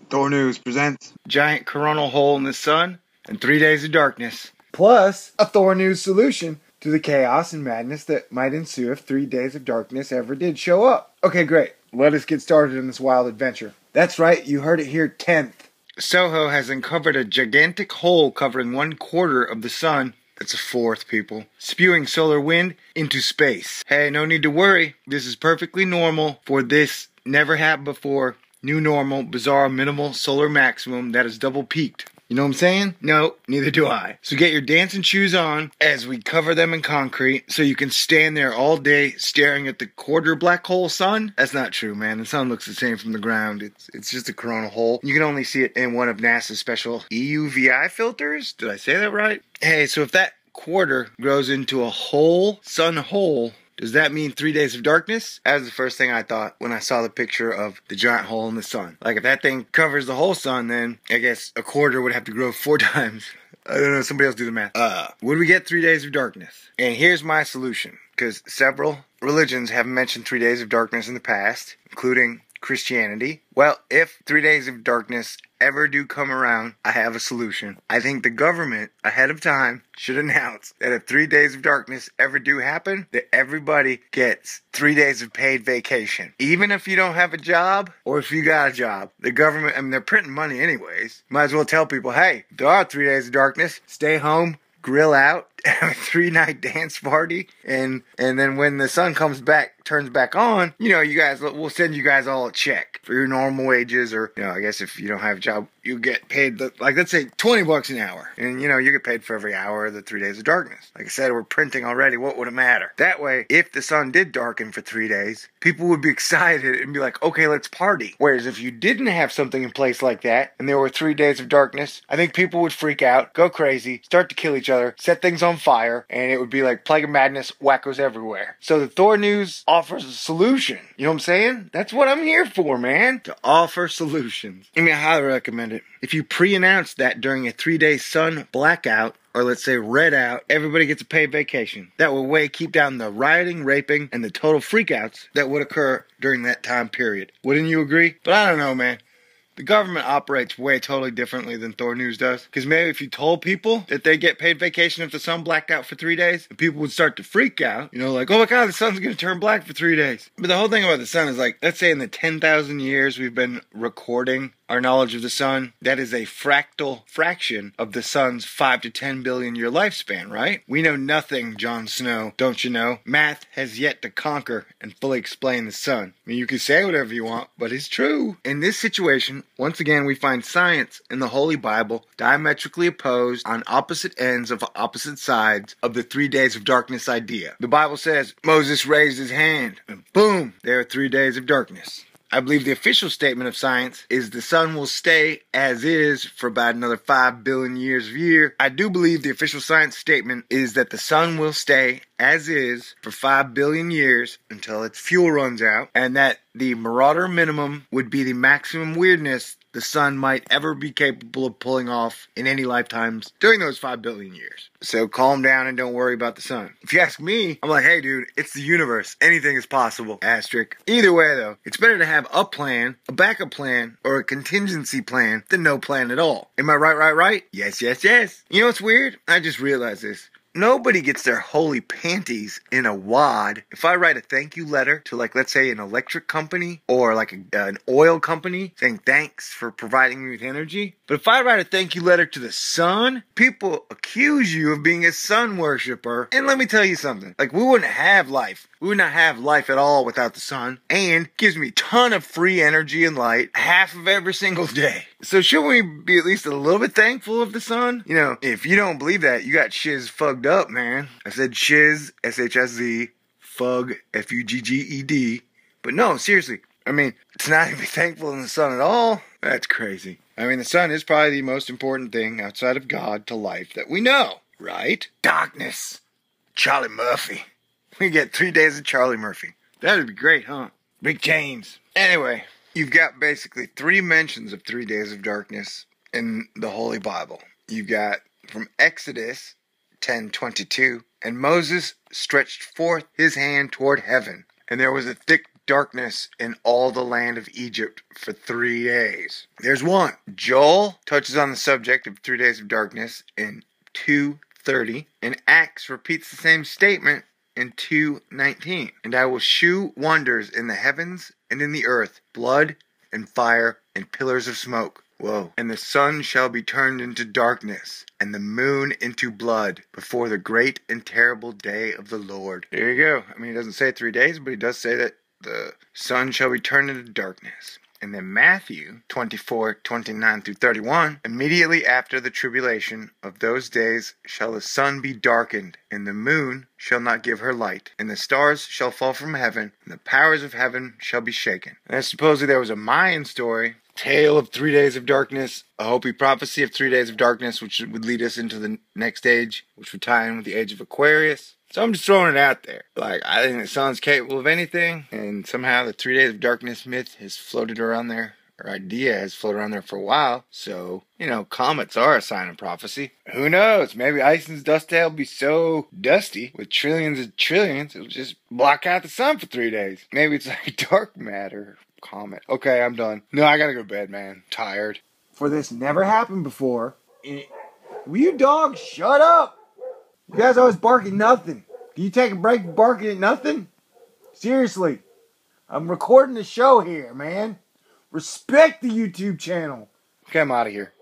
Thor News presents Giant coronal hole in the sun and 3 days of darkness. Plus, a Thor News solution to the chaos and madness that might ensue if 3 days of darkness ever did show up. Okay, great. Let us get started in this wild adventure. That's right, you heard it here 10th. Soho has uncovered a gigantic hole covering 1/4 of the sun. That's a fourth, people. Spewing solar wind into space. Hey, no need to worry. This is perfectly normal for this never happened before new normal, bizarre, minimal solar maximum that is double peaked. You know what I'm saying? No, neither do I. So get your dancing shoes on as we cover them in concrete so you can stand there all day staring at the quarter black hole sun. That's not true, man. The sun looks the same from the ground. It's just a coronal hole. You can only see it in one of NASA's special EUVI filters. Did I say that right? Hey, so if that quarter grows into a whole sun hole, does that mean 3 days of darkness? That was the first thing I thought when I saw the picture of the giant hole in the sun. Like, if that thing covers the whole sun, then I guess a quarter would have to grow 4 times. I don't know, somebody else do the math. Would we get 3 days of darkness? And here's my solution, because several religions have mentioned 3 days of darkness in the past, including Christianity. Well, if 3 days of darkness ever do come around, I have a solution. I think the government, ahead of time, should announce that if 3 days of darkness ever do happen, that everybody gets 3 days of paid vacation. Even if you don't have a job, or if you got a job. The government, I mean, they're printing money anyways. Might as well tell people, hey, if there are 3 days of darkness, stay home, grill out, have a 3-night dance party, and then when the sun turns back on, you know, you guys, we'll send you guys all a check for your normal wages, or, you know, I guess if you don't have a job, you get paid, let's say $20 an hour, and, you know, you get paid for every hour of the 3 days of darkness. Like I said, we're printing already, what would it matter? That way, if the sun did darken for 3 days, people would be excited and be like, okay, let's party. Whereas if you didn't have something in place like that, and there were 3 days of darkness, I think people would freak out, go crazy, start to kill each other, set things on fire, and it would be like Plague of Madness, wackos everywhere. So the Thor News offers a solution. You know what I'm saying? That's what I'm here for, man. To offer solutions. I mean, I highly recommend it. If you pre-announce that during a 3-day sun blackout, or let's say red out, everybody gets a paid vacation. That will keep down the rioting, raping, and the total freakouts that would occur during that time period. Wouldn't you agree? But I don't know, man. The government operates way totally differently than Thor News does. Because maybe if you told people that they get paid vacation if the sun blacked out for 3 days, people would start to freak out. You know, like, oh my God, the sun's going to turn black for 3 days. But the whole thing about the sun is like, let's say in the 10,000 years we've been recording our knowledge of the sun, that is a fractal fraction of the sun's 5 to 10 billion year lifespan, right? We know nothing, Jon Snow, don't you know? Math has yet to conquer and fully explain the sun. I mean, you can say whatever you want, but it's true. In this situation, once again, we find science in the Holy Bible diametrically opposed on opposite ends of opposite sides of the 3 days of darkness idea. The Bible says Moses raised his hand, and boom, there are 3 days of darkness. I believe the official statement of science is the sun will stay as is for about another 5 billion years of year. I do believe the official science statement is that the sun will stay as is for 5 billion years until its fuel runs out, and that the Marauder minimum would be the maximum weirdness the sun might ever be capable of pulling off in any lifetimes during those 5 billion years. So calm down and don't worry about the sun. If you ask me, I'm like, hey dude, it's the universe. Anything is possible. Asterisk. Either way though, it's better to have a plan, a backup plan, or a contingency plan than no plan at all. Am I right? Yes. You know what's weird? I just realized this. Nobody gets their holy panties in a wad. If I write a thank you letter to, like, let's say an electric company or like an oil company saying thanks for providing me with energy. But if I write a thank you letter to the sun, people accuse you of being a sun worshiper. And let me tell you something. Like, we wouldn't have life. We would not have life at all without the sun. And gives me a ton of free energy and light half of every single day. So shouldn't we be at least a little bit thankful of the sun? You know, if you don't believe that, you got shiz fugged up, man. I said shiz, S-H-S-Z, fug, F-U-G-G-E-D. But no, seriously. I mean, it's not to be thankful in the sun at all. That's crazy. I mean, the sun is probably the most important thing outside of God to life that we know, right? Darkness. Charlie Murphy. We get 3 days of Charlie Murphy. That'd be great, huh? Big James. Anyway, you've got basically 3 mentions of 3 days of darkness in the Holy Bible. You've got from Exodus 10:22, and Moses stretched forth his hand toward heaven, and there was a thick darkness in all the land of Egypt for 3 days. There's one. Joel touches on the subject of 3 days of darkness in 2:30, and Acts repeats the same statement in 2:19. And I will shew wonders in the heavens and in the earth, blood and fire and pillars of smoke. Whoa. And the sun shall be turned into darkness, and the moon into blood, before the great and terrible day of the Lord. There you go. I mean, he doesn't say 3 days, but he does say that the sun shall be turned into darkness. And then Matthew 24:29-31, immediately after the tribulation of those days shall the sun be darkened, and the moon shall not give her light, and the stars shall fall from heaven, and the powers of heaven shall be shaken. And supposedly there was a Mayan story, tale of 3 days of darkness, a Hopi prophecy of 3 days of darkness, which would lead us into the next age, which would tie in with the age of Aquarius. So I'm just throwing it out there. Like, I think the sun's capable of anything, and somehow the 3 days of darkness myth has floated around there, or idea has floated around there for a while. So, comets are a sign of prophecy. Who knows? Maybe Ison's dust tail will be so dusty, with trillions of trillions, it'll just block out the sun for 3 days. Maybe it's like dark matter. Comet. Okay, I'm done. No, I gotta go to bed, man. Tired. For this never happened before. Will you dogs shut up? You guys always barking nothing. Can you take a break barking at nothing? Seriously. I'm recording the show here, man. Respect the YouTube channel. Okay, I'm out of here.